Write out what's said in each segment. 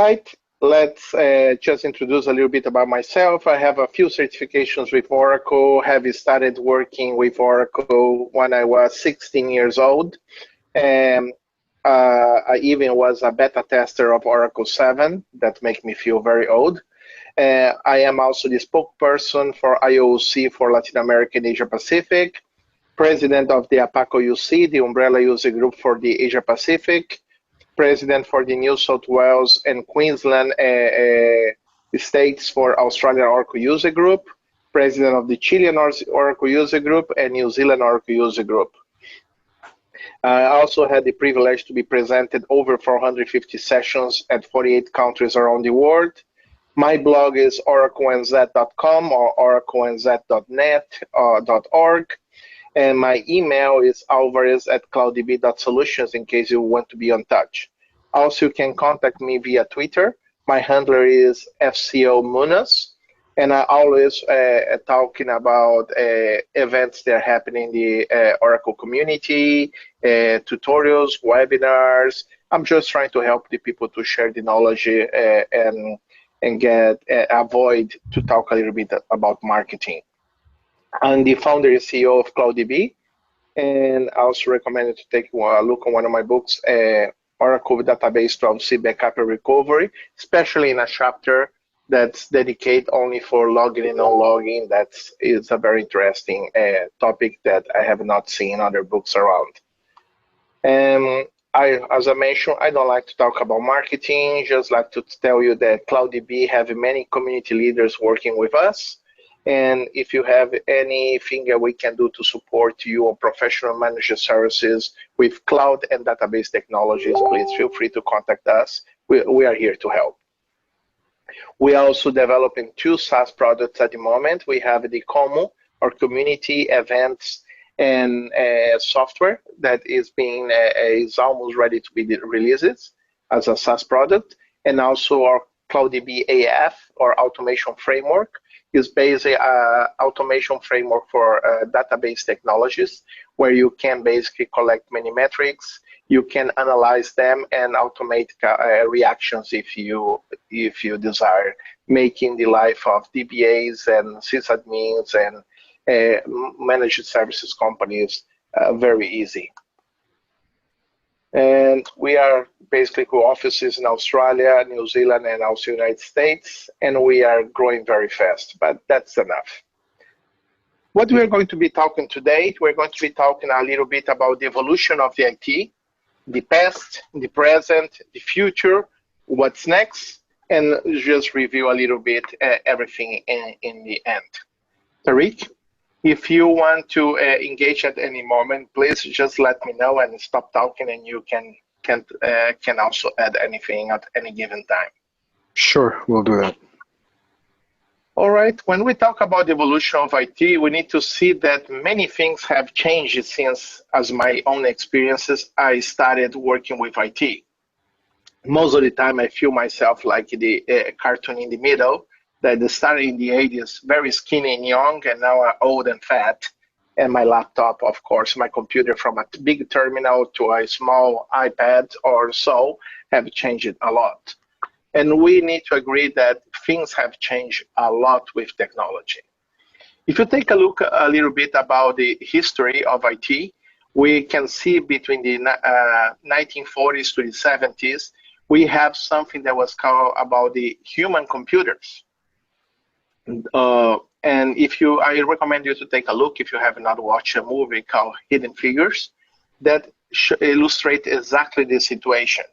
right, let's just introduce a little bit about myself. I have a few certifications with Oracle, have started working with Oracle when I was 16 years old. And I even was a beta tester of Oracle 7. That makes me feel very old. I am also the spokesperson for IOC for Latin America and Asia Pacific, president of the APACO UC, the umbrella user group for the Asia Pacific, president for the New South Wales and Queensland states for Australian Oracle User Group, president of the Chilean Oracle User Group and New Zealand Oracle User Group. I also had the privilege to be presented over 450 sessions at 48 countries around the world. My blog is oraclenz.com or oraclenz.net.org. And my email is alvarez@clouddb.solutions in case you want to be in touch. Also, you can contact me via Twitter. My handler is FCOMunas. And I always talking about events that are happening in the Oracle community, tutorials, webinars. I'm just trying to help the people to share the knowledge and avoid to talk a little bit about marketing. I'm the founder and CEO of CloudDB, and I also recommend you to take a look on one of my books, Oracle Database 12c Backup and Recovery, especially in a chapter that's dedicated only for logging and unlogging. That is a very interesting topic that I have not seen in other books around. As I mentioned, I don't like to talk about marketing, just like to tell you that CloudDB have many community leaders working with us. And if you have anything that we can do to support you on professional managed services with cloud and database technologies, please feel free to contact us. We are here to help. We are also developing 2 SaaS products at the moment. We have the Como, our community events and software that is almost ready to be released as a SaaS product, and also our CloudDB AF, or automation framework, is basically an automation framework for database technologies, where you can basically collect many metrics, you can analyze them and automate reactions if you desire, making the life of DBAs and sysadmins and managed services companies very easy. And we are basically with offices in Australia, New Zealand, and also United States, and we are growing very fast, but that's enough. What we're going to be talking today, we're going to be talking a little bit about the evolution of the IT, the past, the present, the future, what's next, and just review a little bit everything in the end. Tariq, if you want to engage at any moment, please just let me know and stop talking, and you can also add anything at any given time. Sure, we'll do that. All right, when we talk about the evolution of IT, we need to see that many things have changed since, as my own experiences, I started working with IT. Most of the time, I feel myself like the cartoon in the middle, that started in the 80s, very skinny and young, and now I'm old and fat. And my laptop, of course, my computer from a big terminal to a small iPad or so have changed a lot. And we need to agree that things have changed a lot with technology. If you take a look a little bit about the history of IT, we can see between the 1940s to the 70s, we have something that was called about the human computers. And I recommend you to take a look if you have not watched a movie called Hidden Figures that illustrate exactly this situation.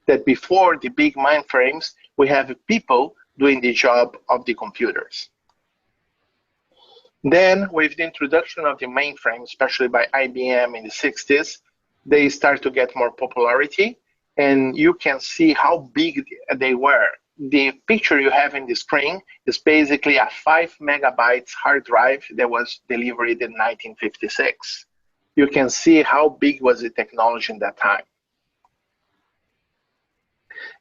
That before the big mainframes, we have people doing the job of the computers. Then, with the introduction of the mainframe, especially by IBM in the 60s, they start to get more popularity, and you can see how big they were. The picture you have in the screen is basically a 5 megabytes hard drive that was delivered in 1956. You can see how big was the technology in that time.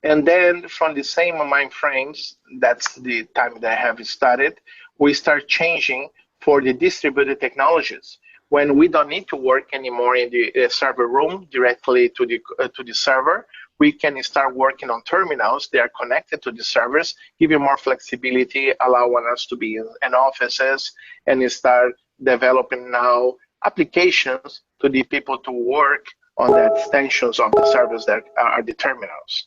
And then from the same mainframes, that's the time that I have started, we start changing for the distributed technologies, when we don't need to work anymore in the server room directly to the server, we can start working on terminals. They are connected to the servers, give you more flexibility, allowing us to be in offices and start developing now applications to the people to work on the extensions of the servers that are the terminals.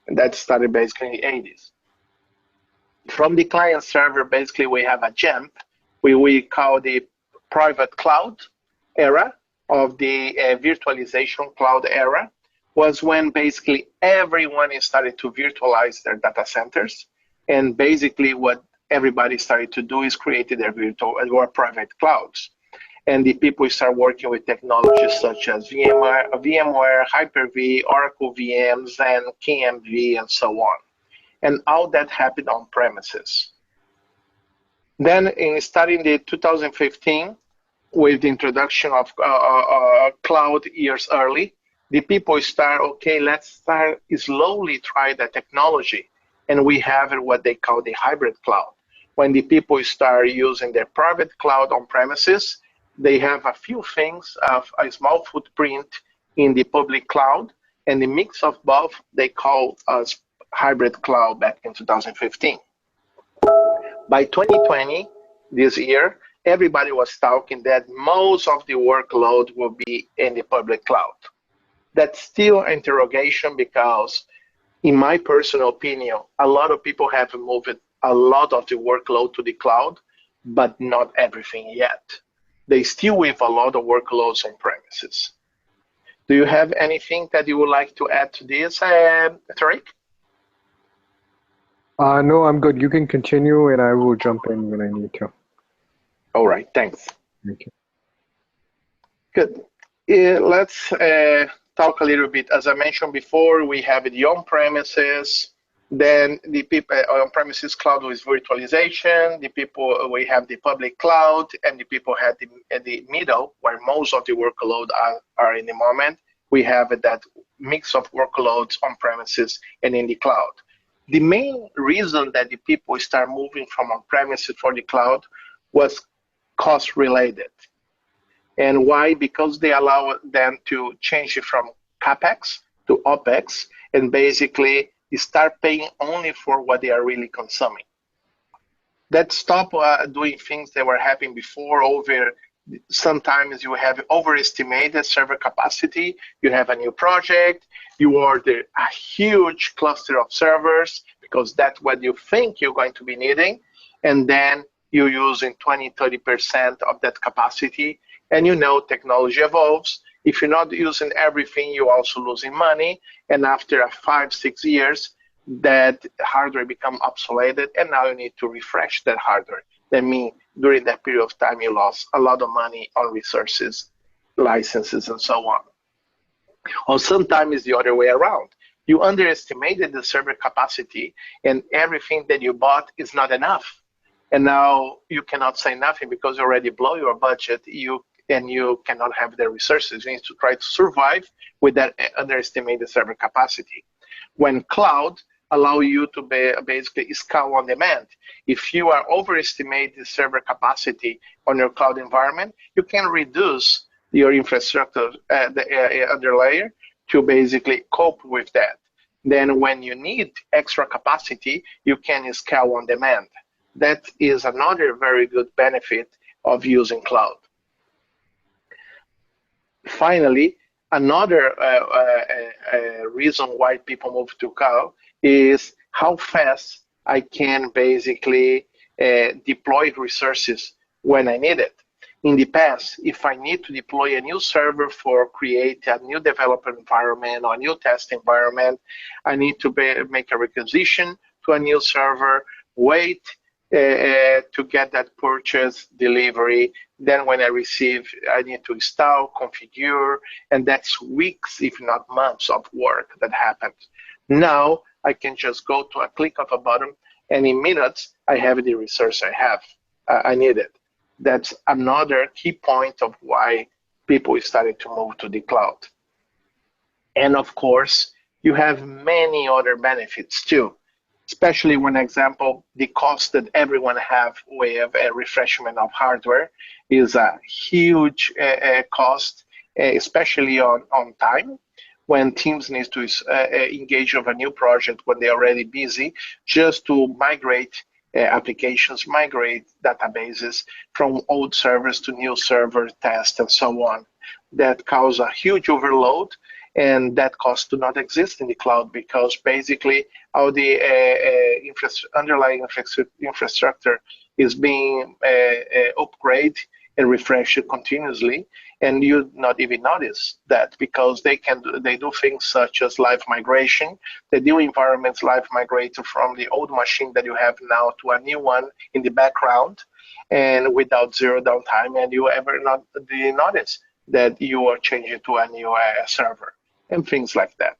And that started basically in the 80s. From the client server, basically we have a jump we call the private cloud era of the virtualization cloud era, was when basically everyone started to virtualize their data centers. And basically what everybody started to do is create their virtual or private clouds. And the people start working with technologies such as VMware, Hyper-V, Oracle VMs, and KMV, and so on. And all that happened on premises. Then starting the 2015, with the introduction of cloud years early, the people start, okay, let's start slowly try the technology. And we have what they call the hybrid cloud. When the people start using their private cloud on premises, they have a few things of a small footprint in the public cloud, and the mix of both they call us hybrid cloud back in 2015. By 2020, this year, everybody was talking that most of the workload will be in the public cloud. That's still an interrogation because, in my personal opinion, a lot of people have moved a lot of the workload to the cloud, but not everything yet. They still have a lot of workloads on premises. Do you have anything that you would like to add to this, Tariq? No, I'm good. You can continue, and I will jump in when I need to. All right, thanks. Thank you. Good. Let's talk a little bit. As I mentioned before, we have the on-premises, then the people on-premises cloud with virtualization, the people, we have the public cloud, and the people have the middle, where most of the workload are in the moment. We have that mix of workloads on-premises and in the cloud. The main reason that the people start moving from on-premises for the cloud was cost-related. And why? Because they allow them to change it from CapEx to OpEx and basically start paying only for what they are really consuming. That stop doing things that were happening before over. Sometimes you have overestimated server capacity, you have a new project, you order a huge cluster of servers because that's what you think you're going to be needing, and then you're using 20-30% of that capacity. And you know technology evolves. If you're not using everything, you're also losing money. And after 5-6 years, that hardware become obsoleted, and now you need to refresh that hardware. That means during that period of time, you lost a lot of money on resources, licenses, and so on. Or sometimes it's the other way around. You underestimated the server capacity, and everything that you bought is not enough. And now you cannot say nothing because you already blow your budget, and you cannot have the resources. You need to try to survive with that underestimated server capacity. When cloud allow you to basically scale on demand. If you are overestimate the server capacity on your cloud environment, you can reduce your infrastructure underlayer to basically cope with that. Then when you need extra capacity, you can scale on demand. That is another very good benefit of using cloud. Finally, another reason why people move to cloud is how fast I can basically deploy resources when I need it. In the past, if I need to deploy a new server for create a new developer environment or a new test environment, I need to make a requisition to a new server, wait to get that purchase delivery. Then when I receive, I need to install, configure, and that's weeks, if not months of work that happens. Now, I can just go to a click of a button, and in minutes, I have the resource I needed. That's another key point of why people started to move to the cloud. And of course, you have many other benefits too. especially when, example, the cost that everyone have with a refreshment of hardware is a huge cost, especially on time when teams need to engage of a new project when they're already busy, just to migrate applications, migrate databases from old servers to new server test and so on. That cause a huge overload, and that cost do not exist in the cloud because basically all the underlying infrastructure is being upgraded and refreshed continuously, and you not even notice that because they do things such as live migration. The new environments live migrate from the old machine that you have now to a new one in the background, and without zero downtime, and you ever not notice that you are changing to a new server and things like that.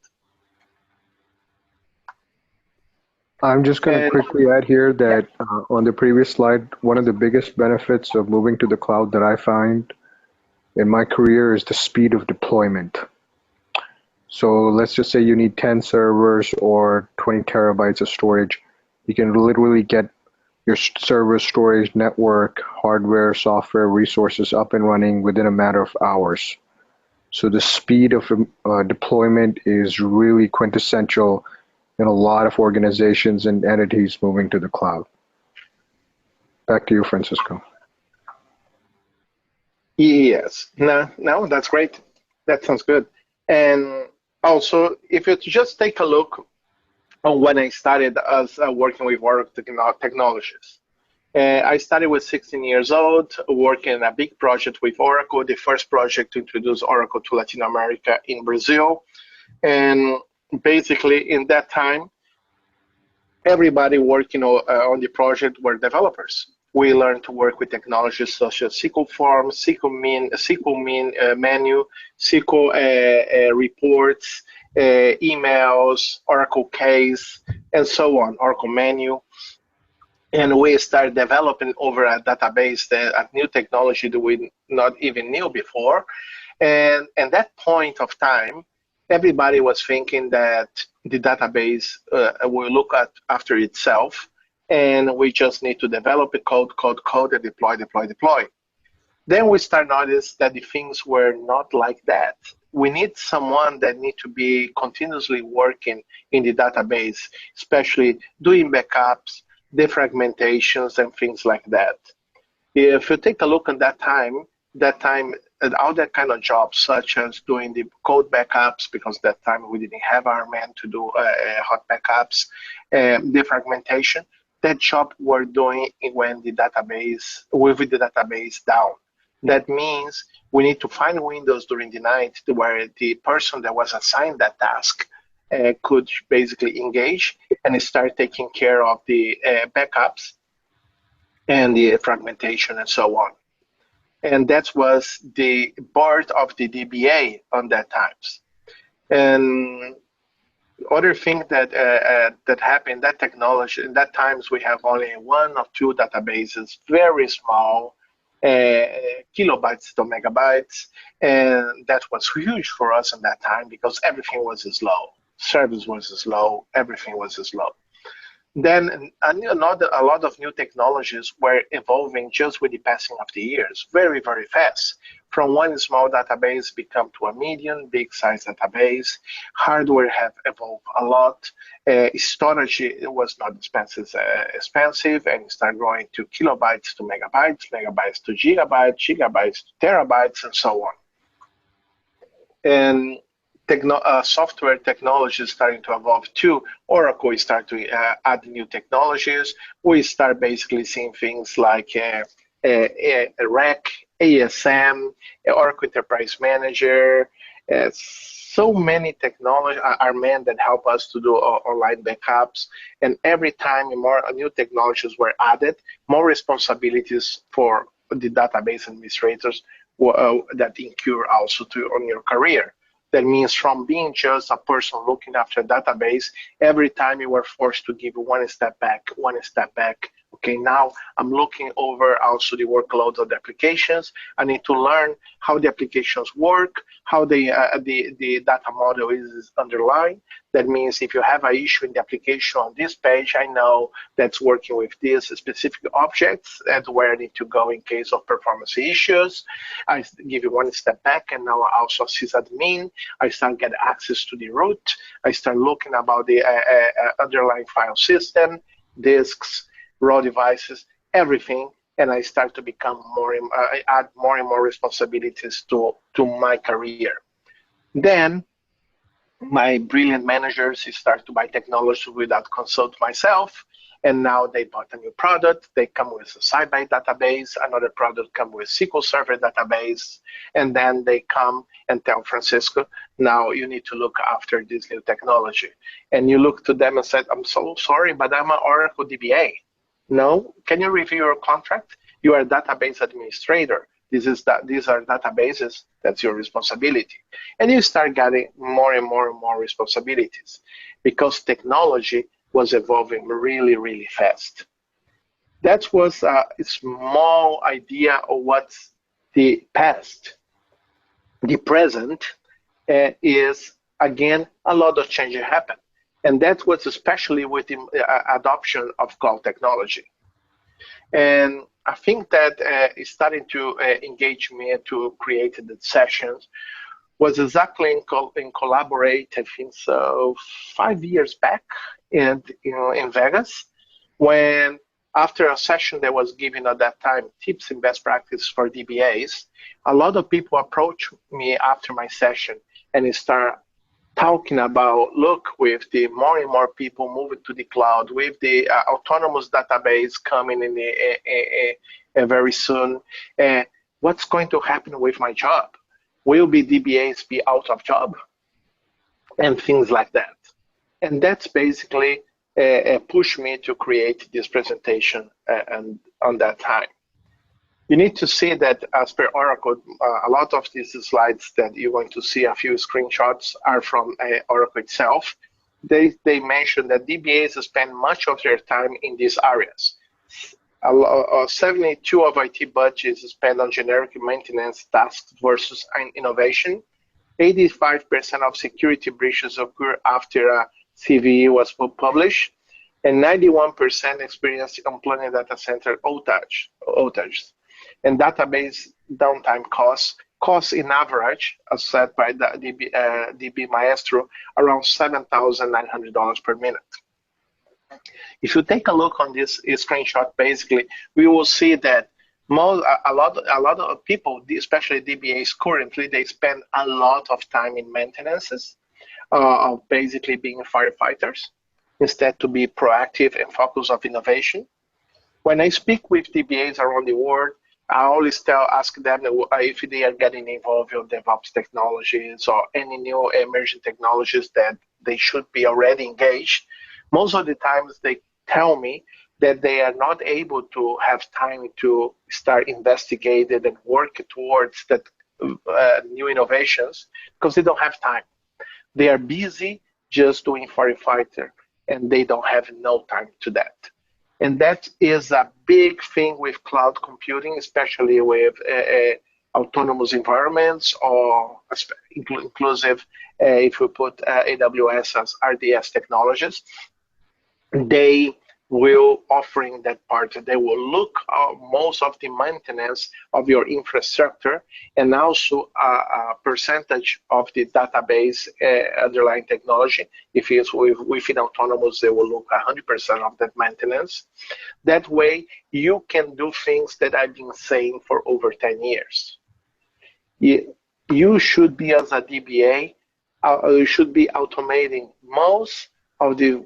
I'm just going to And quickly add here yeah, that on the previous slide, one of the biggest benefits of moving to the cloud that I find in my career is the speed of deployment. So let's just say you need 10 servers or 20 terabytes of storage. You can literally get your server, storage, network, hardware, software, resources up and running within a matter of hours. So the speed of deployment is really quintessential in a lot of organizations and entities moving to the cloud. Back to you, Francisco. yes, no, that's great. That sounds good. And also, if you just take a look on when I started as working with Oracle Technologies. I started with 16 years old, working in a big project with Oracle, the first project to introduce Oracle to Latin America in Brazil. And basically, in that time, everybody working on the project were developers. We learned to work with technologies such as SQL Form, SQL Menu, SQL reports, emails, Oracle Case, and so on, Oracle Menu. And we started developing over a database, a new technology that we not even knew before. And at that point of time, everybody was thinking that the database will look after itself, and we just need to develop a code, and deploy. Then we start notice that the things were not like that. We need someone that need to be continuously working in the database, especially doing backups, defragmentations, and things like that. If you take a look at that time, and all that kind of jobs, such as doing the code backups, because that time we didn't have our man to do hot backups, defragmentation, that job we're doing when the database, with the database down. That means we need to find windows during the night where the person that was assigned that task could basically engage and start taking care of the backups and the fragmentation and so on. And that was the birth of the DBA on that times. And other thing that happened, that technology, in that times we have only one or two databases, very small, kilobytes to megabytes, and that was huge for us in that time because everything was slow, service was slow, everything was slow. Then a lot of new technologies were evolving just with the passing of the years, very, very fast. From one small database become to a medium, big size database. Hardware have evolved a lot. Storage was not expensive and started growing to kilobytes to megabytes, megabytes to gigabytes, gigabytes to terabytes, and so on. And software technology is starting to evolve too. Oracle is starting to add new technologies. We start basically seeing things like REC, ASM, Oracle Enterprise Manager, so many technology are meant that help us to do online backups. And every time more new technologies were added, more responsibilities for the database administrators that incur also on your career. That means from being just a person looking after a database, every time you were forced to give one step back, Okay, now I'm looking over also the workloads of the applications. I need to learn how the applications work, how the data model is underlying. That means if you have an issue in the application on this page, I know that's working with these specific objects and where I need to go in case of performance issues. I give you one step back, and now I also sysadmin. I start getting access to the root. I start looking about the underlying file system, disks, raw devices, everything, and I start to become I add more and more responsibilities to my career. Then my brilliant managers start to buy technology without consult myself, and now they bought a new product. They come with a Sybase database, another product come with SQL Server database, and then they come and tell Francisco, now you need to look after this new technology. And you look to them and said, I'm so sorry, but I'm an Oracle DBA. No, can you review your contract? You are a database administrator. These are databases, that's your responsibility. And you start getting more and more and more responsibilities because technology was evolving really, really fast. That was a small idea of what's the past. The present is, again, a lot of change happened. And that was especially with the adoption of cloud technology. And I think that is starting to engage me to create the sessions was exactly in collaborate, I think so, 5 years back in Vegas, when after a session that was given at that time, tips and best practice for DBAs, a lot of people approached me after my session and start talking about, look, with the more and more people moving to the cloud, with the autonomous database coming in very soon, what's going to happen with my job? Will be DBAs be out of job? And things like that. And that's basically pushed me to create this presentation and on that time. You need to see that as per Oracle, a lot of these slides that you're going to see, a few screenshots are from Oracle itself. They mention that DBAs spend much of their time in these areas. 72 of IT budgets spent on generic maintenance tasks versus innovation. 85% of security breaches occur after a CVE was published, and 91% experienced unplanned data center outages. And database downtime costs in average, as said by the DB Maestro, around $7,900 per minute. If you take a look on this screenshot, basically, we will see that a lot of people, especially DBAs currently, they spend a lot of time in maintenances of basically being firefighters instead to be proactive and focus on innovation. When I speak with DBAs around the world, I always ask them if they are getting involved in DevOps technologies or any new emerging technologies that they should be already engaged. Most of the times they tell me that they are not able to have time to start investigating and work towards that new innovations because they don't have time. They are busy just doing firefighter and they don't have no time to that. And that is a big thing with cloud computing, especially with autonomous environments or inclusive, if we put AWS as RDS technologies. They will offering that part. They will look at most of the maintenance of your infrastructure and also a percentage of the database underlying technology. If it's within autonomous, they will look 100% of that maintenance. That way, you can do things that I've been saying for over 10 years. You should be, as a DBA, you should be automating most of the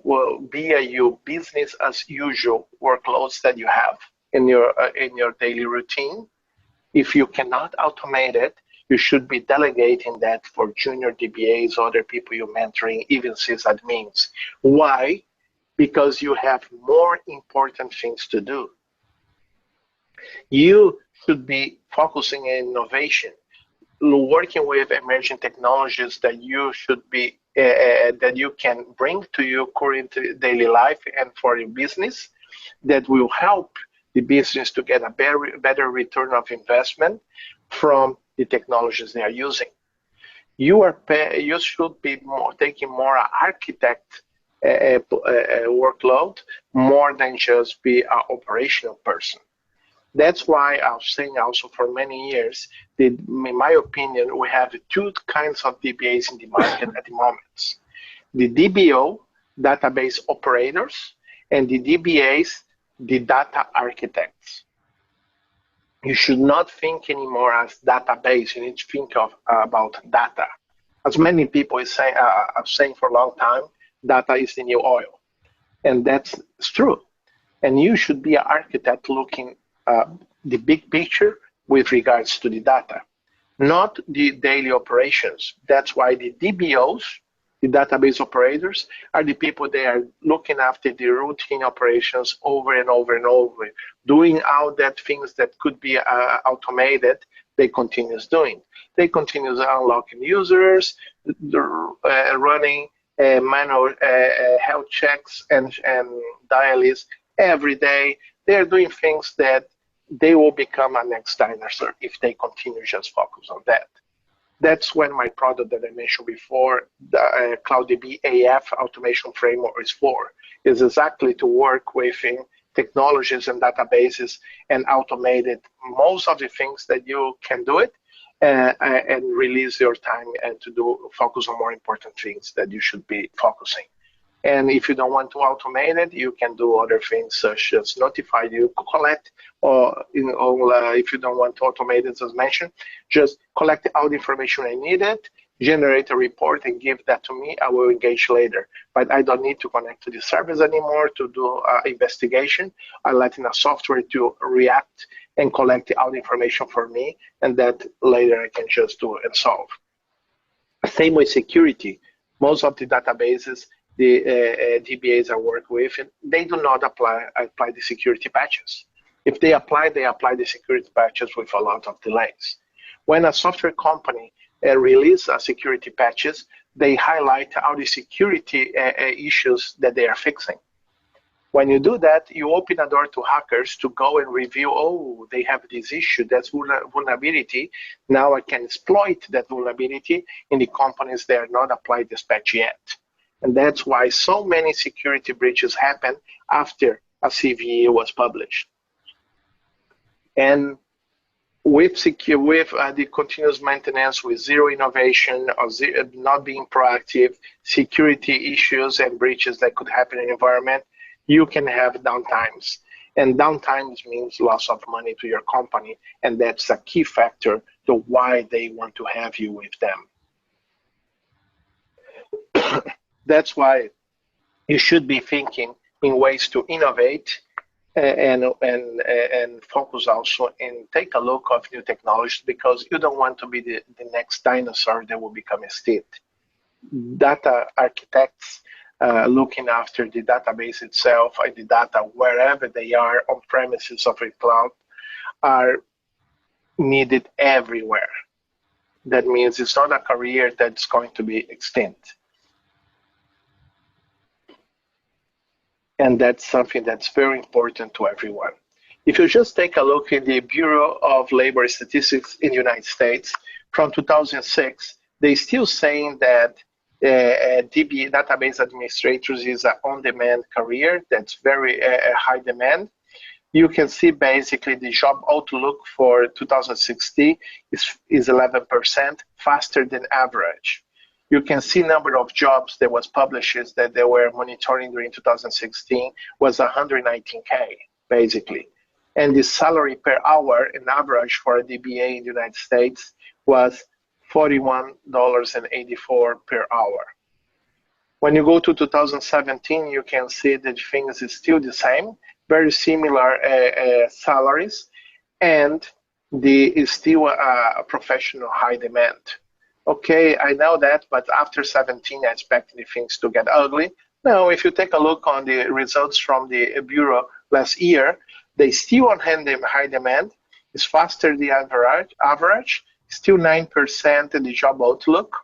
BAU, business as usual workloads that you have in your daily routine. If you cannot automate it, you should be delegating that for junior DBAs, other people you're mentoring, even sysadmins. Why? Because you have more important things to do. You should be focusing on innovation, working with emerging technologies that you should be that you can bring to your current daily life and for your business, that will help the business to get a better return of investment from the technologies they are using. You should be taking more architect workload more than just be an operational person. That's why I was saying also for many years that, in my opinion, we have two kinds of DBAs in the market at the moment. The DBO, database operators, and the DBAs, the data architects. You should not think anymore as database. You need to think about data. As many people are saying for a long time, data is the new oil. And that's true. And you should be an architect looking the big picture with regards to the data, not the daily operations. That's why the DBOs, the database operators, are the people that are looking after the routine operations over and over and over, doing all that things that could be automated. They continue doing. They continue unlocking users, running manual health checks and dialysis every day. They're doing things that they will become a next dinosaur if they continue just focus on that. That's when my product that I mentioned before, the CloudDB AF automation framework is for. Is exactly to work within technologies and databases and automate most of the things that you can do it and release your time and to focus on more important things that you should be focusing. And if you don't want to automate it, you can do other things such as notify you, collect, or if you don't want to automate it, as mentioned, just collect all the information I needed, generate a report and give that to me. I will engage later. But I don't need to connect to the service anymore to do investigation. I let in a software to react and collect all the information for me, and that later I can just do and solve. Same with security. Most of the databases the DBAs I work with, they do not apply the security patches. If they apply the security patches with a lot of delays. When a software company releases security patches, they highlight all the security issues that they are fixing. When you do that, you open a door to hackers to go and review, oh, they have this issue, that's vulnerability. Now I can exploit that vulnerability in the companies that are not applied this patch yet. And that's why so many security breaches happen after a CVE was published. And with the continuous maintenance, with zero innovation, or not being proactive, security issues and breaches that could happen in the environment, you can have downtimes. And downtimes means loss of money to your company, and that's a key factor to why they want to have you with them. That's why you should be thinking in ways to innovate and focus also and take a look of new technologies, because you don't want to be the next dinosaur that will become extinct. Data architects looking after the database itself and the data wherever they are on premises of a cloud are needed everywhere. That means it's not a career that's going to be extinct. And that's something that's very important to everyone. If you just take a look in the Bureau of Labor Statistics in the United States, from 2006, they're still saying that DBA, database administrators, is an on-demand career that's very high demand. You can see basically the job outlook for 2016 is 11%, faster than average. You can see number of jobs that was published that they were monitoring during 2016 was 119K, basically. And the salary per hour in average for a DBA in the United States was $41.84 per hour. When you go to 2017, you can see that things is still the same, very similar salaries, and is still a professional high demand. Okay, I know that, but after 17, I expect the things to get ugly. Now, if you take a look on the results from the Bureau last year, they still on high demand. It's faster than the average, still 9% in the job outlook.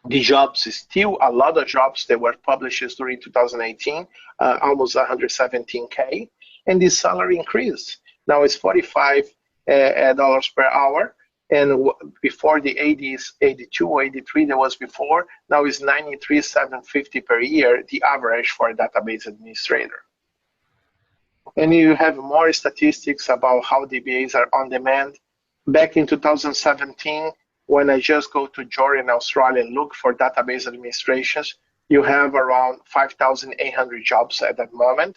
The jobs is still a lot of jobs that were published during 2018, almost 117K, and the salary increased. Now it's $45 per hour, and before the 80s, 82 or 83 that was before, now it's 93,750 per year, the average for a database administrator. And you have more statistics about how DBAs are on demand. Back in 2017, when I just go to Georgia in Australia and look for database administrations, you have around 5,800 jobs at that moment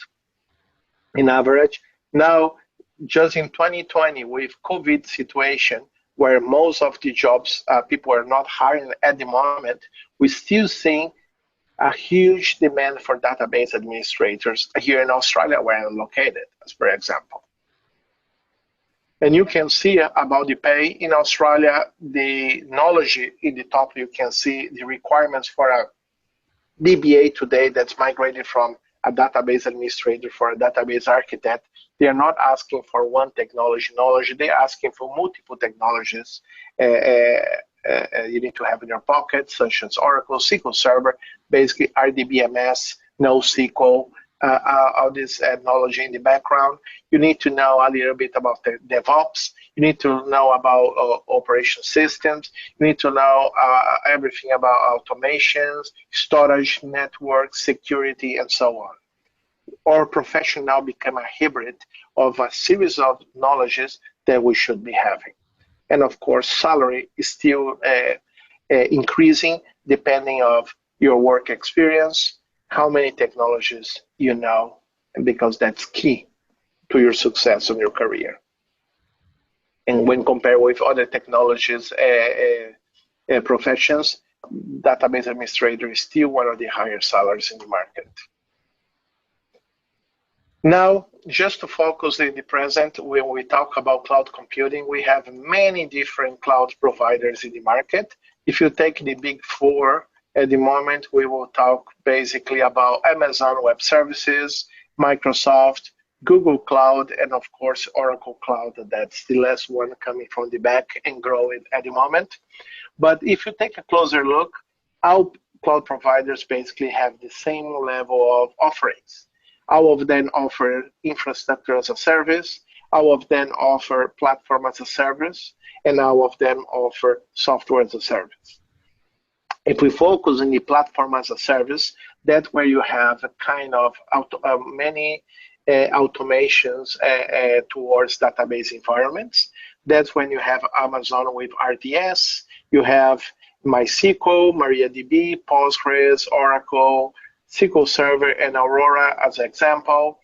in average. Now, just in 2020, with COVID situation, where most of the jobs people are not hiring at the moment, we're still seeing a huge demand for database administrators here in Australia, where I'm located, as per example. And you can see about the pay in Australia, the knowledge in the top, you can see the requirements for a DBA today that's migrated from a database administrator for a database architect. They are not asking for one technology knowledge, they're asking for multiple technologies you need to have in your pocket, such as Oracle, SQL Server, basically RDBMS, NoSQL, all this knowledge in the background. You need to know a little bit about the DevOps. You need to know about operation systems. You need to know everything about automations, storage, network, security, and so on. Our profession now become a hybrid of a series of knowledges that we should be having. And of course, salary is still increasing depending of your work experience, how many technologies you know, because that's key to your success in your career. And when compared with other technologies professions, database administrator is still one of the higher salaries in the market. Now, just to focus in the present, when we talk about cloud computing, we have many different cloud providers in the market. If you take the big four, at the moment, we will talk basically about Amazon Web Services, Microsoft, Google Cloud, and of course, Oracle Cloud. That's the last one coming from the back and growing at the moment. But if you take a closer look, all cloud providers basically have the same level of offerings. All of them offer infrastructure as a service, all of them offer platform as a service, and all of them offer software as a service. If we focus on the platform as a service, that's where you have a kind of many automations towards database environments. That's when you have Amazon with RDS, you have MySQL, MariaDB, Postgres, Oracle, SQL Server, and Aurora as an example.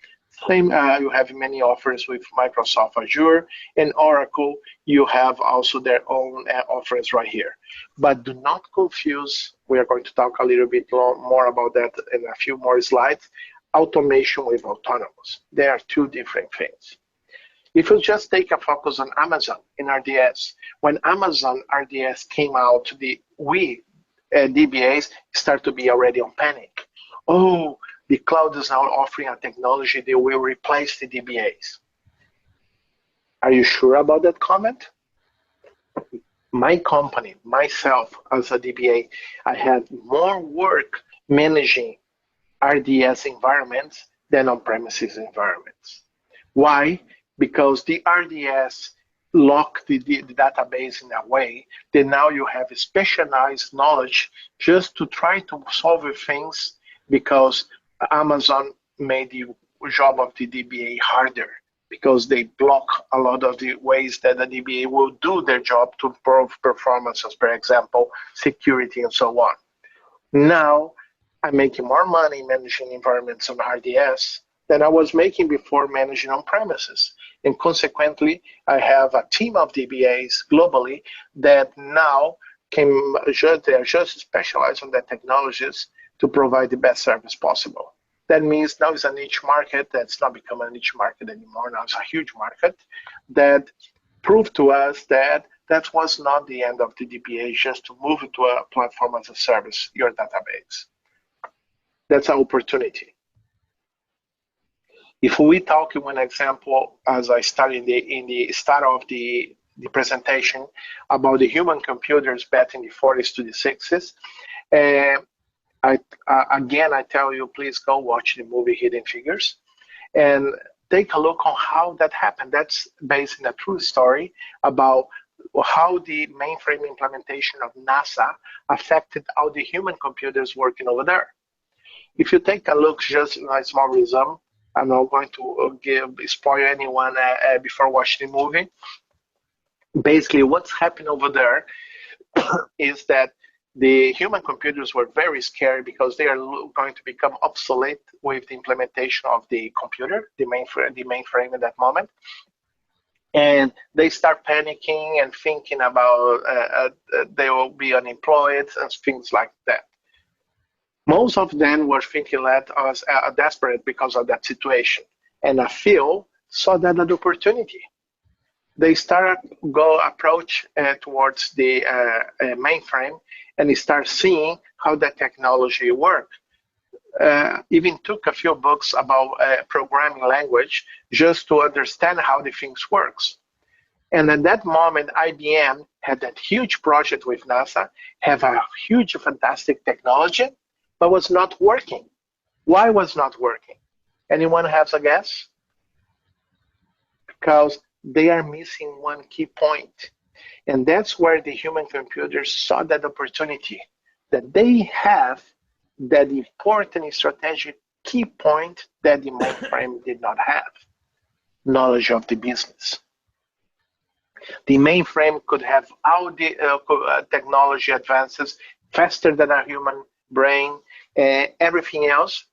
Same, you have many offers with Microsoft Azure, and Oracle, you have also their own offers right here. But do not confuse, we are going to talk a little bit more about that in a few more slides, automation with autonomous. They are two different things. If you just take a focus on Amazon in RDS, when Amazon RDS came out, we DBAs start to be already on panic. Oh, the cloud is now offering a technology that will replace the DBAs. Are you sure about that comment? My company, myself as a DBA, I had more work managing RDS environments than on-premises environments. Why? Because the RDS lock the database in a way that now you have specialized knowledge just to try to solve things, because Amazon made the job of the DBA harder, because they block a lot of the ways that the DBA will do their job to improve performances, for example, security and so on. Now, I'm making more money managing environments on RDS than I was making before managing on premises. And consequently, I have a team of DBAs globally that now they're just specialized on the technologies to provide the best service possible. That means now it's a niche market that's not become a niche market anymore. Now it's a huge market that proved to us that that was not the end of the DBA, just to move to a platform as a service, your database. That's an opportunity. If we talk in one example, as I started in the start of the presentation, about the human computers back in the 40s to the 60s, Again, I tell you, please go watch the movie Hidden Figures and take a look on how that happened. That's based on a true story about how the mainframe implementation of NASA affected all the human computers working over there. If you take a look, just a small resume, I'm not going to spoil anyone before watching the movie. Basically, what's happening over there is that the human computers were very scary because they are going to become obsolete with the implementation of the computer, the mainframe at that moment. And they start panicking and thinking about they will be unemployed and things like that. Most of them were thinking that I was desperate because of that situation. And a few saw that as an opportunity. They started approach towards the mainframe and start seeing how that technology worked. Even took a few books about programming language just to understand how the things works. And at that moment, IBM had that huge project with NASA, have a huge, fantastic technology, but was not working. Why was not working? Anyone has a guess? Because they are missing one key point. And that's where the human computers saw that opportunity, that they have that important strategic key point that the mainframe did not have, knowledge of the business. The mainframe could have all the technology advances faster than a human brain, everything else,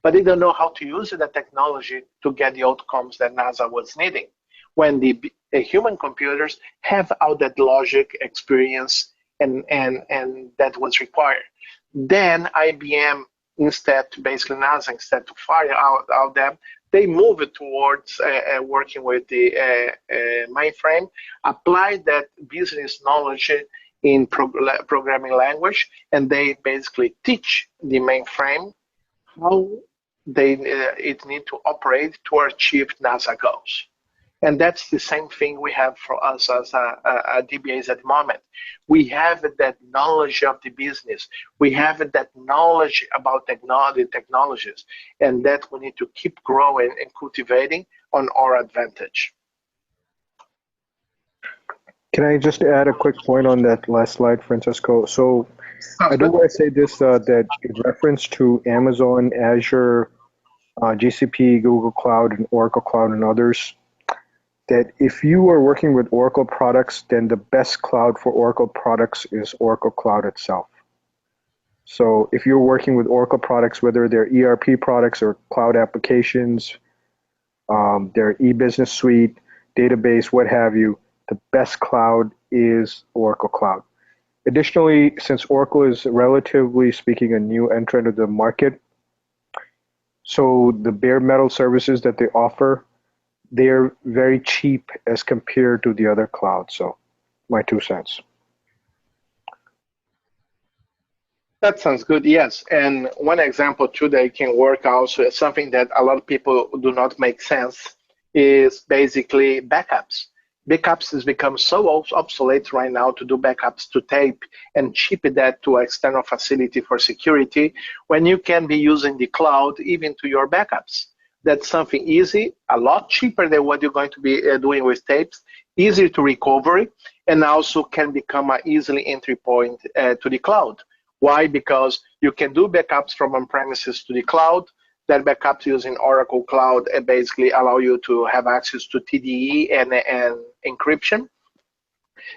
but they don't know how to use the technology to get the outcomes that NASA was needing. When the human computers have all that logic, experience, and that was required. Then IBM, instead to fire out them, they moved towards working with the mainframe, apply that business knowledge in programming language, and they basically teach the mainframe how it need to operate to achieve NASA goals. And that's the same thing we have for us as DBAs at the moment. We have that knowledge of the business. We have that knowledge about technologies, and that we need to keep growing and cultivating on our advantage. Can I just add a quick point on that last slide, Francisco? So I do want to say this, that in reference to Amazon, Azure, GCP, Google Cloud, and Oracle Cloud, and others, that if you are working with Oracle products, then the best cloud for Oracle products is Oracle Cloud itself. So if you're working with Oracle products, whether they're ERP products or cloud applications, their e-business suite, database, what have you, the best cloud is Oracle Cloud. Additionally, since Oracle is relatively speaking a new entrant to the market, so the bare metal services that they offer, they're very cheap as compared to the other clouds. So my 2 cents. That sounds good, yes. And one example too that can work also is something that a lot of people do not make sense is basically backups. Backups has become so obsolete right now to do backups to tape and ship that to an external facility for security when you can be using the cloud even to your backups. That's something easy, a lot cheaper than what you're going to be doing with tapes, easier to recover, and also can become an easily entry point to the cloud. Why? Because you can do backups from on-premises to the cloud. That backup using Oracle Cloud basically allow you to have access to TDE and encryption.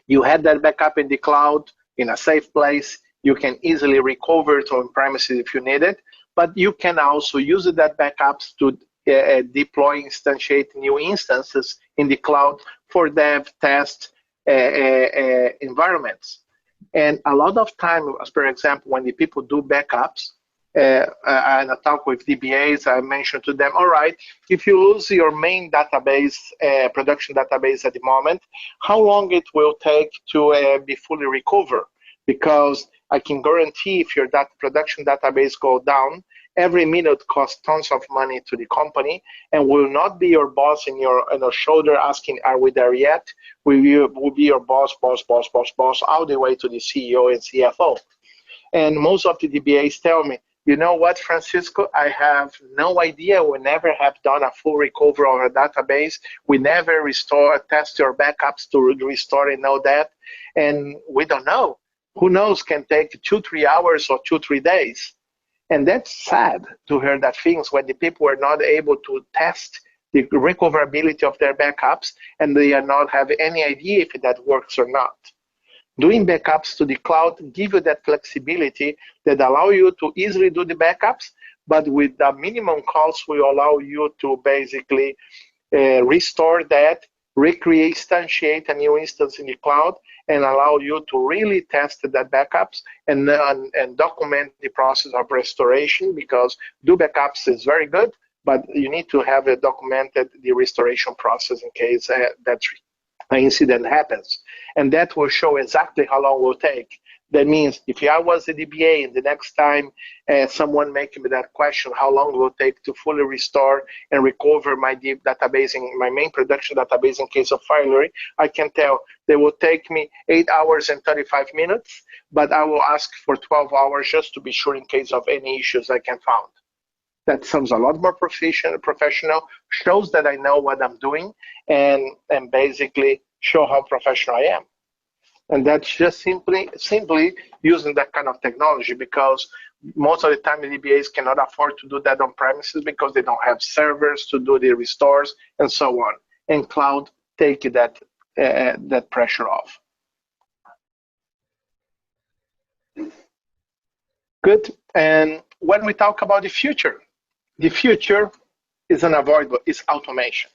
You have that backup in the cloud in a safe place. You can easily recover to on-premises if you need it, but you can also use that backups to deploy, instantiate new instances in the cloud for dev, test environments. And a lot of time, as per example, when the people do backups, and I talk with DBAs, I mentioned to them, all right, if you lose your main database, production database at the moment, how long it will take to be fully recovered? Because I can guarantee if your production database go down, every minute costs tons of money to the company and will not be your boss in your shoulder asking, are we there yet? Will be your boss, all the way to the CEO and CFO. And most of the DBAs tell me, you know what, Francisco, I have no idea. We never have done a full recovery of a database. We never restore, test your backups to restore and know that. And we don't know. Who knows, can take 2-3 hours or 2-3 days. And that's sad to hear that things when the people are not able to test the recoverability of their backups and they are not have any idea if that works or not. Doing backups to the cloud give you that flexibility that allow you to easily do the backups, but with the minimum costs will allow you to basically restore that, recreate, instantiate a new instance in the cloud, and allow you to really test that backups and document the process of restoration, because do backups is very good, but you need to have it documented the restoration process in case that an incident happens. And that will show exactly how long it will take. That means if I was a DBA and the next time someone making me that question, how long will it take to fully restore and recover my deep database, in my main production database in case of failure, I can tell they will take me 8 hours and 35 minutes, but I will ask for 12 hours just to be sure in case of any issues I can find. That sounds a lot more professional, shows that I know what I'm doing, and basically show how professional I am. And that's just simply using that kind of technology, because most of the time the DBAs cannot afford to do that on premises because they don't have servers to do the restores and so on. And cloud take that pressure off. Good. And when we talk about the future is unavoidable, it's automation.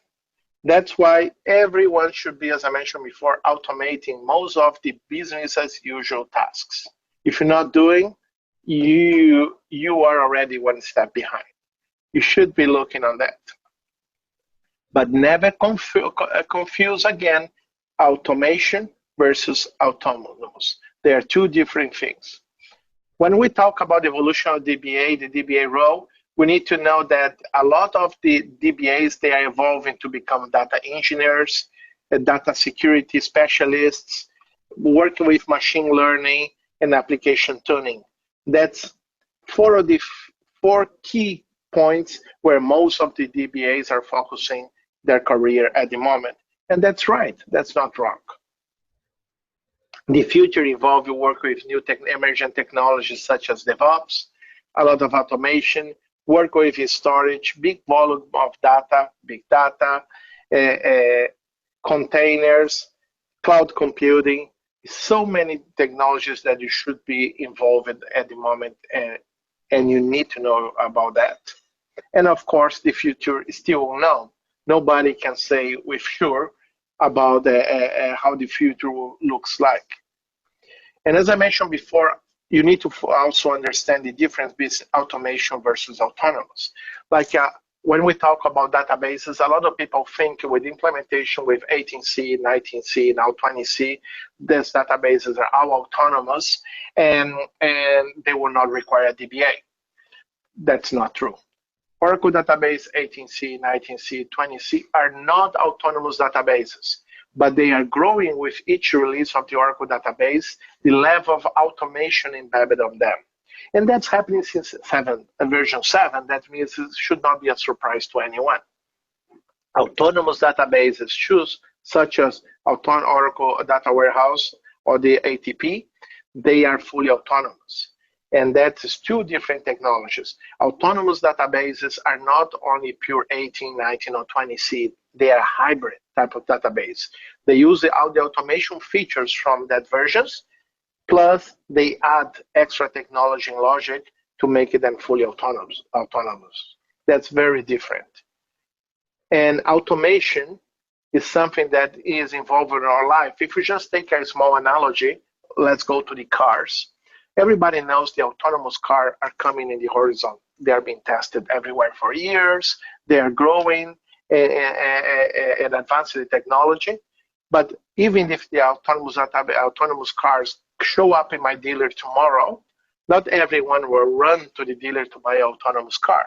That's why everyone should be, as I mentioned before, automating most of the business as usual tasks. If you're not doing, you are already one step behind. You should be looking on that. But never confuse again automation versus autonomous. They are two different things. When we talk about evolution of DBA, the DBA role, we need to know that a lot of the DBAs, they are evolving to become data engineers, data security specialists, working with machine learning and application tuning. That's four of the four key points where most of the DBAs are focusing their career at the moment. And that's right, that's not wrong. The future involves work with new emergent technologies such as DevOps, a lot of automation, work with storage, big volume of data, big data, containers, cloud computing, so many technologies that you should be involved in at the moment, and you need to know about that. And of course, the future is still unknown. Nobody can say with sure about how the future looks like. And as I mentioned before, you need to also understand the difference between automation versus autonomous. Like when we talk about databases, a lot of people think with implementation with 18C, 19C, now 20C, these databases are all autonomous and they will not require a DBA. That's not true. Oracle database 18C, 19C, 20C are not autonomous databases, but they are growing with each release of the Oracle database, the level of automation embedded on them. And that's happening since version 7. That means it should not be a surprise to anyone. Autonomous databases, such as Oracle Data Warehouse or the ATP, they are fully autonomous. And that is two different technologies. Autonomous databases are not only pure 18, 19, or 20C. They are hybrid type of database. They use all the automation features from that versions, plus they add extra technology and logic to make them fully autonomous. That's very different. And automation is something that is involved in our life. If we just take a small analogy, let's go to the cars. Everybody knows the autonomous cars are coming in the horizon. They are being tested everywhere for years. They are growing and advancing the technology. But even if the autonomous cars show up in my dealer tomorrow, not everyone will run to the dealer to buy an autonomous car.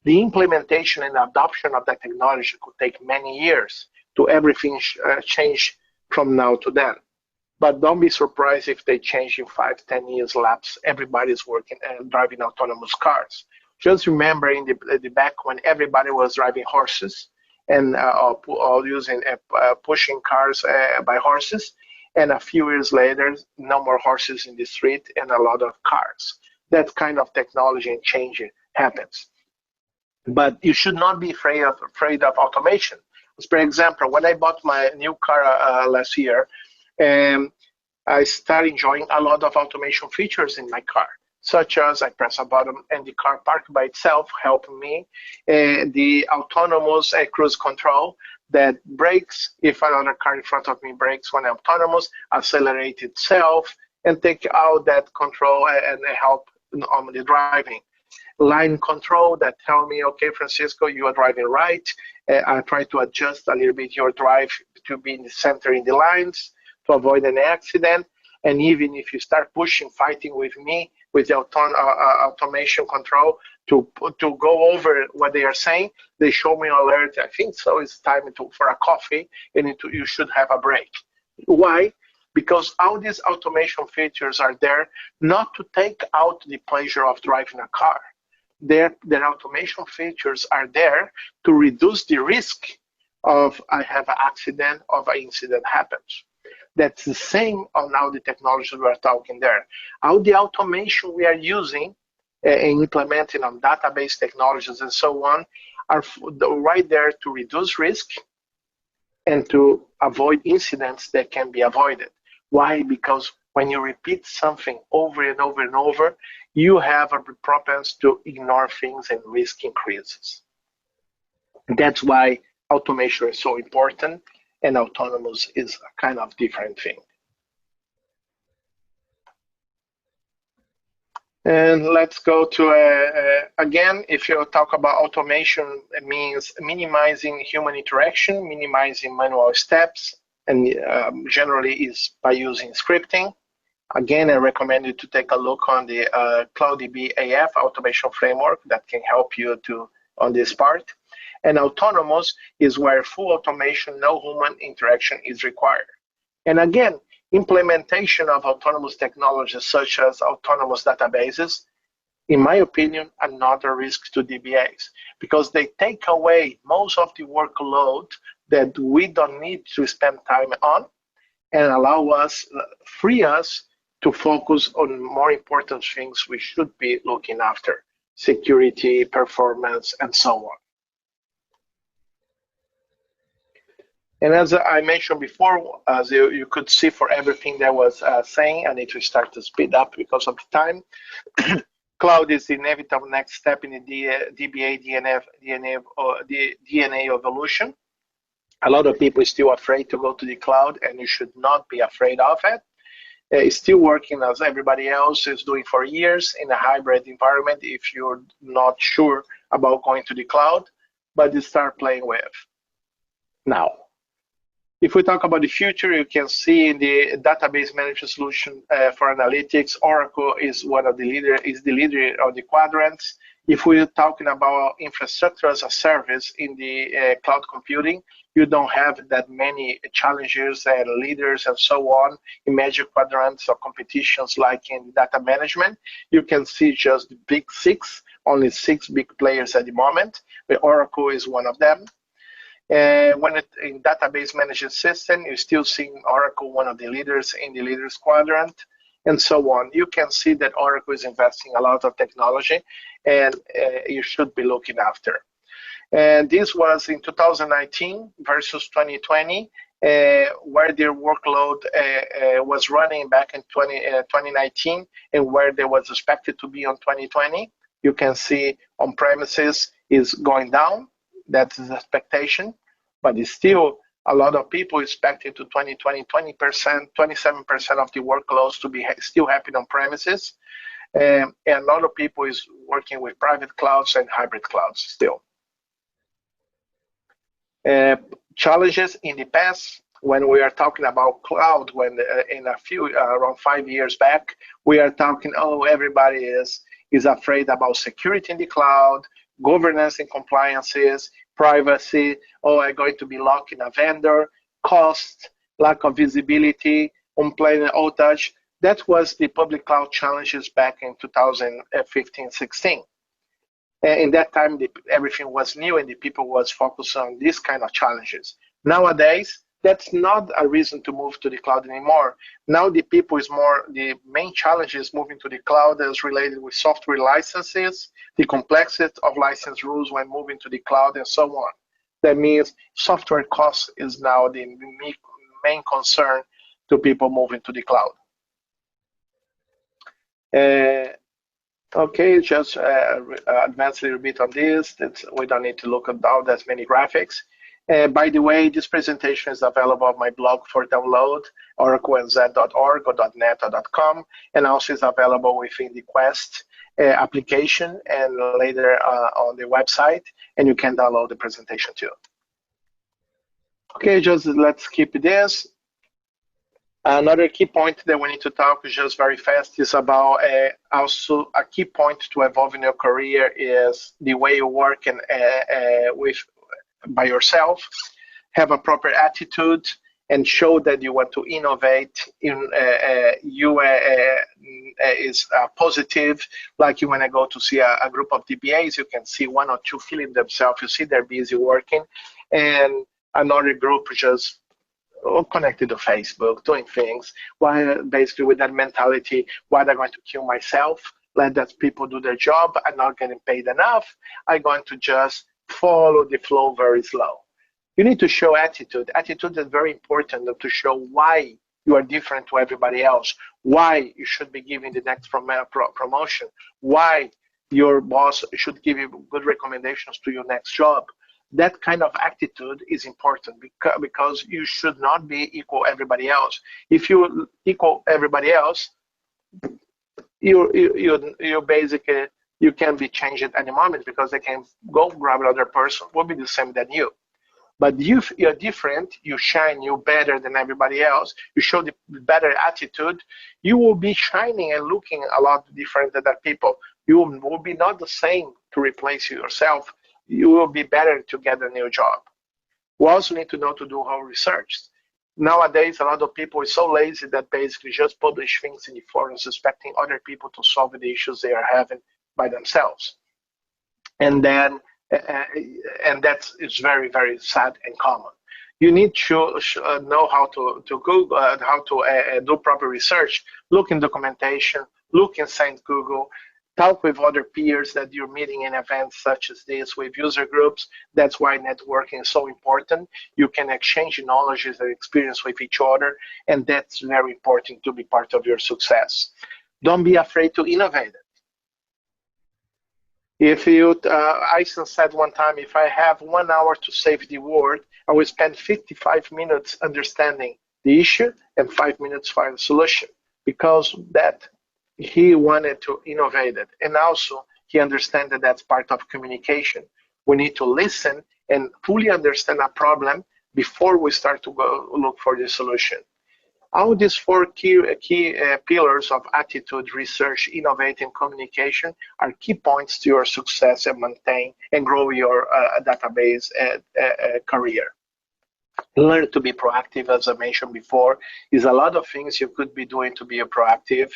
The implementation and adoption of that technology could take many years to everything change from now to then. But don't be surprised if they change in 5, 10 years lapse. Everybody's working and driving autonomous cars. Just remember in the back when everybody was driving horses and or using pushing cars by horses, and a few years later, no more horses in the street and a lot of cars. That kind of technology and change happens. But you should not be afraid of automation. For example, when I bought my new car last year, um, I started enjoying a lot of automation features in my car, such as I press a button and the car park by itself, helping me. The autonomous cruise control that brakes if another car in front of me brakes when autonomous, accelerate itself, and take out that control and help on the driving. Line control that tell me, okay, Francisco, you are driving right. I try to adjust a little bit your drive to be in the center in the lines to avoid an accident. And even if you start pushing, fighting with me with the automation control to go over what they are saying, they show me an alert. I think so. It's time for a coffee, and you should have a break. Why? Because all these automation features are there not to take out the pleasure of driving a car. Their automation features are there to reduce the risk of I have an accident, of an incident happens. That's the same on all the technologies we are talking there. All the automation we are using and implementing on database technologies and so on are right there to reduce risk and to avoid incidents that can be avoided. Why? Because when you repeat something over and over and over, you have a propensity to ignore things and risk increases. That's why automation is so important, and autonomous is a kind of different thing. And let's go to, again, if you talk about automation, it means minimizing human interaction, minimizing manual steps, and generally is by using scripting. Again, I recommend you to take a look on the CloudDB AF automation framework that can help you on this part. And autonomous is where full automation, no human interaction is required. And again, implementation of autonomous technologies such as autonomous databases, in my opinion, are not a risk to DBAs because they take away most of the workload that we don't need to spend time on and allow us, free us to focus on more important things we should be looking after, security, performance, and so on. And as I mentioned before, as you could see for everything that was saying, I need to start to speed up because of the time. Cloud is the inevitable next step in the DBA DNA evolution. A lot of people are still afraid to go to the cloud, and you should not be afraid of it. It's still working as everybody else is doing for years in a hybrid environment if you're not sure about going to the cloud, but you start playing with. Now, if we talk about the future, you can see in the database management solution for analytics, Oracle is one of the leader of the quadrants. If we're talking about infrastructure as a service in the cloud computing, you don't have that many challenges and leaders and so on in major quadrants or competitions like in data management. You can see just the big six, only 6 big players at the moment, but Oracle is one of them. When in database management system, you're still seeing Oracle, one of the leaders in the leaders quadrant, and so on. You can see that Oracle is investing a lot of technology, and you should be looking after. And this was in 2019 versus 2020, where their workload was running back in 2019 and where they was expected to be on 2020. You can see on premises is going down. That's the expectation, but it's still a lot of people expecting to 2020, 20%, 27% of the workloads to be still happening on premises. And a lot of people is working with private clouds and hybrid clouds still. Challenges in the past, when we are talking about cloud, when in a few, around 5 years back, we are talking, oh, everybody is afraid about security in the cloud, governance and compliances, privacy, oh, I'm going to be locked in a vendor, cost, lack of visibility, unplanned outage. That was the public cloud challenges back in 2015-16. In that time, everything was new and the people was focused on these kind of challenges. Nowadays, that's not a reason to move to the cloud anymore. Now the people is more, the main challenge is moving to the cloud is related with software licenses, the complexity of license rules when moving to the cloud and so on. That means software cost is now the main concern to people moving to the cloud. Okay, just advance a little bit on this. We don't need to look at all that many graphics. By the way, this presentation is available on my blog for download, oraclenz.org or .net or .com, and also is available within the Quest application and later on the website, and you can download the presentation too. Okay, just let's keep this. Another key point that we need to talk just very fast is about also a key point to evolve in your career is the way you work and by yourself. Have a proper attitude and show that you want to innovate. Is positive. Like you want to go to see a group of DBAs, you can see one or two killing themselves. You see they're busy working, and another group just connected to Facebook, doing things. Why, basically with that mentality, why they're going to kill myself? Let that people do their job. I'm not getting paid enough. I'm going to just follow the flow very slow. You need to show attitude. Attitude is very important to show why you are different to everybody else, why you should be giving the next promotion, why your boss should give you good recommendations to your next job. That kind of attitude is important because you should not be equal everybody else. If you equal everybody else, you basically, you can be changed at any moment because they can go grab another person will be the same than you. But if you're different, you shine, you're better than everybody else, you show the better attitude, you will be shining and looking a lot different than other people. You will be not the same to replace yourself. You will be better to get a new job. We also need to know to do our research. Nowadays, a lot of people are so lazy that basically just publish things in the forums expecting other people to solve the issues they are having by themselves. And then, and that is very, very sad and common. You need to know how to Google, how to do proper research, look in documentation, look inside Google, talk with other peers that you're meeting in events such as this with user groups. That's why networking is so important. You can exchange knowledge and experience with each other, and that's very important to be part of your success. Don't be afraid to innovate. If you, Einstein said one time, if I have 1 hour to save the world, I will spend 55 minutes understanding the issue and 5 minutes for the solution, because that he wanted to innovate it. And also he understands that that's part of communication. We need to listen and fully understand a problem before we start to go look for the solution. All these four key pillars of attitude, research, innovate, and communication are key points to your success and maintain and grow your database career. Learn to be proactive, as I mentioned before. Is a lot of things you could be doing to be proactive.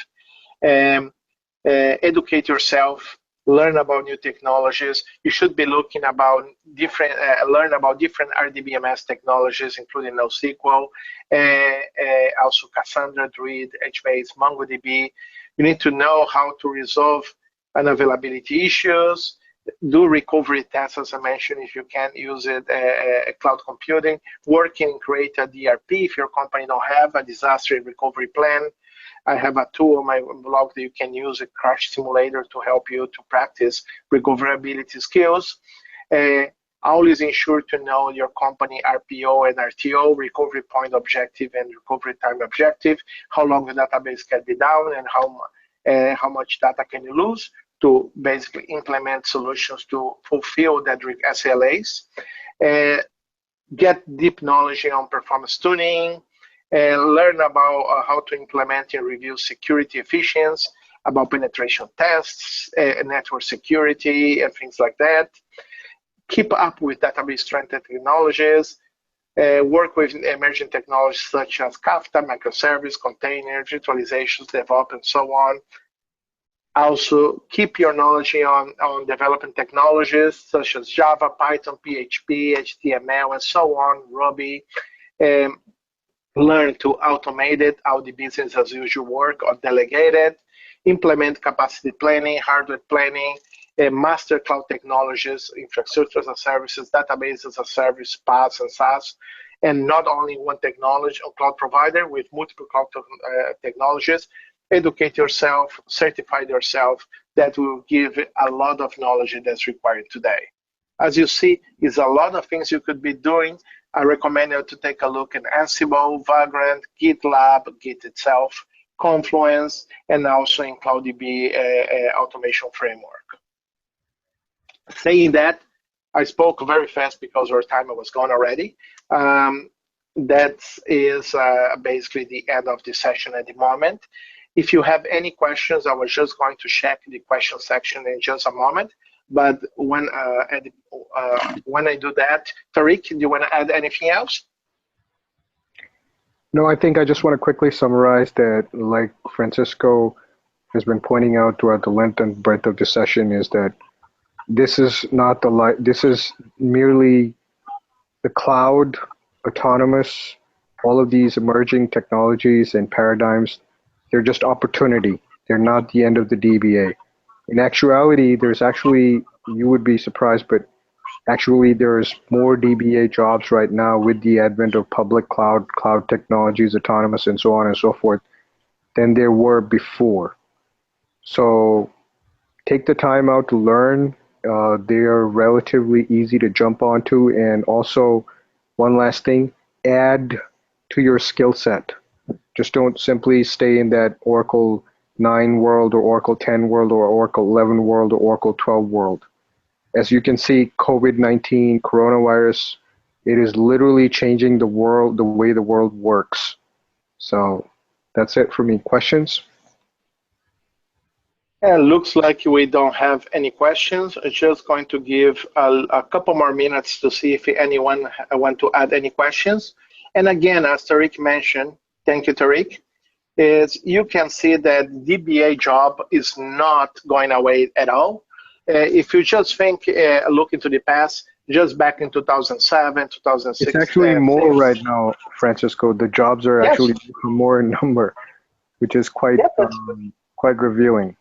Educate yourself, learn about new technologies. You should be looking about different, learn about different RDBMS technologies, including NoSQL, also Cassandra, Druid, HBase, MongoDB. You need to know how to resolve unavailability issues, do recovery tests, as I mentioned, if you can use it, cloud computing, working, create a DRP if your company don't have a disaster recovery plan. I have a tool on my blog that you can use, a crash simulator, to help you to practice recoverability skills. Always ensure to know your company RPO and RTO, recovery point objective and recovery time objective, how long the database can be down and how much data can you lose, to basically implement solutions to fulfill that SLAs. Get deep knowledge on performance tuning, and learn about how to implement and review security efficiency, about penetration tests, network security, and things like that. Keep up with database trend technologies. Work with emerging technologies such as Kafka, microservice, container, virtualizations, DevOps, and so on. Also, keep your knowledge on developing technologies such as Java, Python, PHP, HTML, and so on, Ruby. Um, Learn to automate it, how the business as usual work, or delegate it. Implement capacity planning, hardware planning, master cloud technologies, infrastructure as a services, database as a service, PaaS and SaaS, and not only one technology or cloud provider with multiple cloud technologies. Educate yourself, certify yourself. That will give a lot of knowledge that's required today. As you see, is a lot of things you could be doing. I recommend you to take a look at Ansible, Vagrant, GitLab, Git itself, Confluence, and also in CloudDB automation framework. Saying that, I spoke very fast because our time was gone already. That is basically the end of the session at the moment. If you have any questions, I was just going to check the question section in just a moment. But when I do that, Tariq, do you want to add anything else? No, I think I just want to quickly summarize that, like Francisco has been pointing out throughout the length and breadth of the session, is that this is not this is merely the cloud, autonomous, all of these emerging technologies and paradigms. They're just opportunity. They're not the end of the DBA. In actuality, there's actually, you would be surprised, but actually there's more DBA jobs right now with the advent of public cloud, cloud technologies, autonomous, and so on and so forth, than there were before. So take the time out to learn. They are relatively easy to jump onto. And also, one last thing, add to your skill set. Just don't simply stay in that Oracle 9 world or Oracle 10 world or Oracle 11 world or Oracle 12 world. As you can see, COVID-19, coronavirus, it is literally changing the world, the way the world works. So that's it for me. Questions? And looks like we don't have any questions. I'm just going to give a couple more minutes to see if anyone want to add any questions. And again, as Tariq mentioned, thank you, Tariq, is you can see that DBA job is not going away at all. If you just think, look into the past, just back in 2007, 2006. It's actually more right now, Francisco. The jobs are actually more in number, which is quite revealing.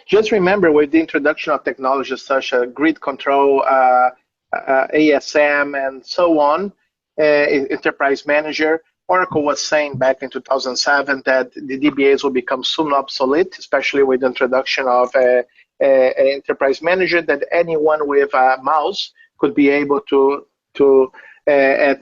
Just remember, with the introduction of technologies such as grid control, ASM, and so on, enterprise manager, Oracle was saying back in 2007 that the DBAs will become soon obsolete, especially with the introduction of an enterprise manager, that anyone with a mouse could be able to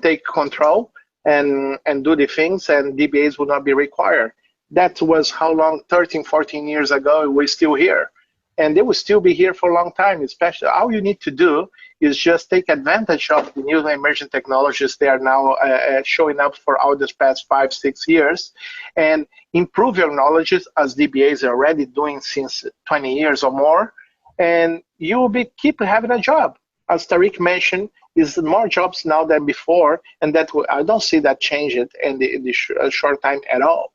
take control and do the things, and DBAs would not be required. That was how long, 13, 14 years ago, we're still here. And they will still be here for a long time, especially all you need to do is just take advantage of the new emerging technologies they are now showing up for all this past 5, 6 years, and improve your knowledge as DBAs are already doing since 20 years or more, and you will keep having a job. As Tariq mentioned, is more jobs now than before, and that I don't see that change it in the short time at all.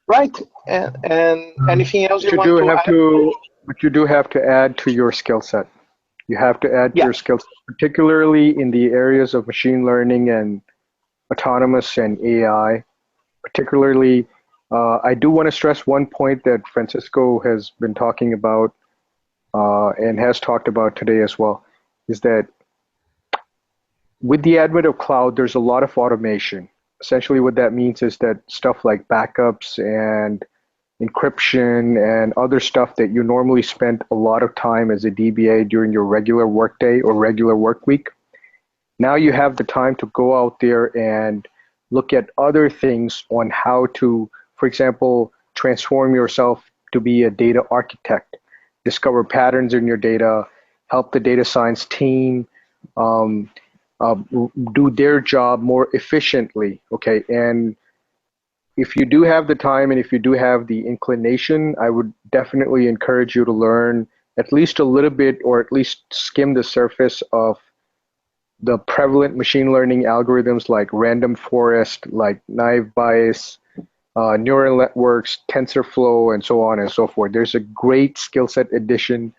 Right, and anything else you want to add? But you do have to add to your skill set. You have to add to your skill set, particularly in the areas of machine learning and autonomous and AI. Particularly, I do want to stress one point that Francisco has been talking about and has talked about today as well, is that with the advent of cloud, there's a lot of automation. Essentially what that means is that stuff like backups and encryption and other stuff that you normally spend a lot of time as a DBA during your regular workday or regular work week, now you have the time to go out there and look at other things on how to, for example, transform yourself to be a data architect, discover patterns in your data, help the data science team do their job more efficiently, okay? And if you do have the time and if you do have the inclination, I would definitely encourage you to learn at least a little bit, or at least skim the surface of the prevalent machine learning algorithms like random forest, like naive Bayes, neural networks, TensorFlow, and so on and so forth. There's a great skill set addition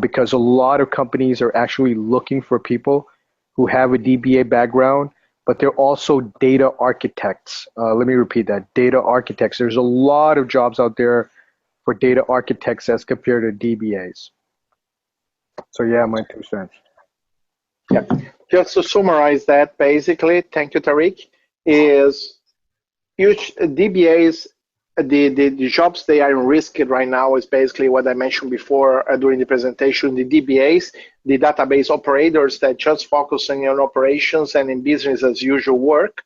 because a lot of companies are actually looking for people who have a DBA background, but they're also data architects. Let me repeat that, data architects. There's a lot of jobs out there for data architects as compared to DBAs. So yeah, my 2 cents. Yeah. Just to summarize that, basically, thank you, Tariq, is huge DBAs, the jobs they are in risk right now is basically what I mentioned before during the presentation. The DBAs, the database operators that just focusing on operations and in business as usual work,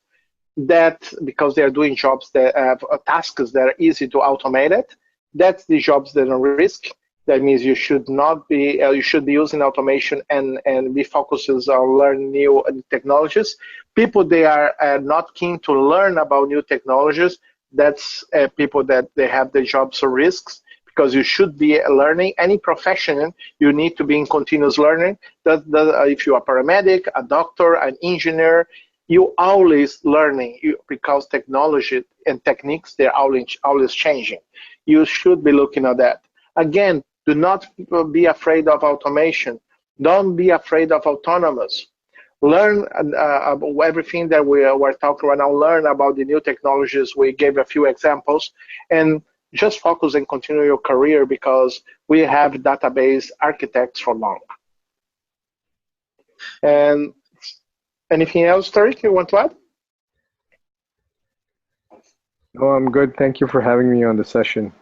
that because they are doing jobs that have tasks that are easy to automate it, that's the jobs that are risk. That means you should not be, you should be using automation and be focuses on learning new technologies. People, they are not keen to learn about new technologies. That's people that they have the jobs or risks, because you should be learning. Any profession, you need to be in continuous learning. If you are a paramedic, a doctor, an engineer, you always learning because technology and techniques, they're always changing. You should be looking at that. Again, do not be afraid of automation. Don't be afraid of autonomous. Learn everything that we're talking right now. Learn about the new technologies. We gave a few examples, and just focus and continue your career, because we have database architects for long. And anything else, Tariq, you want to add? No, I'm good. Thank you for having me on the session.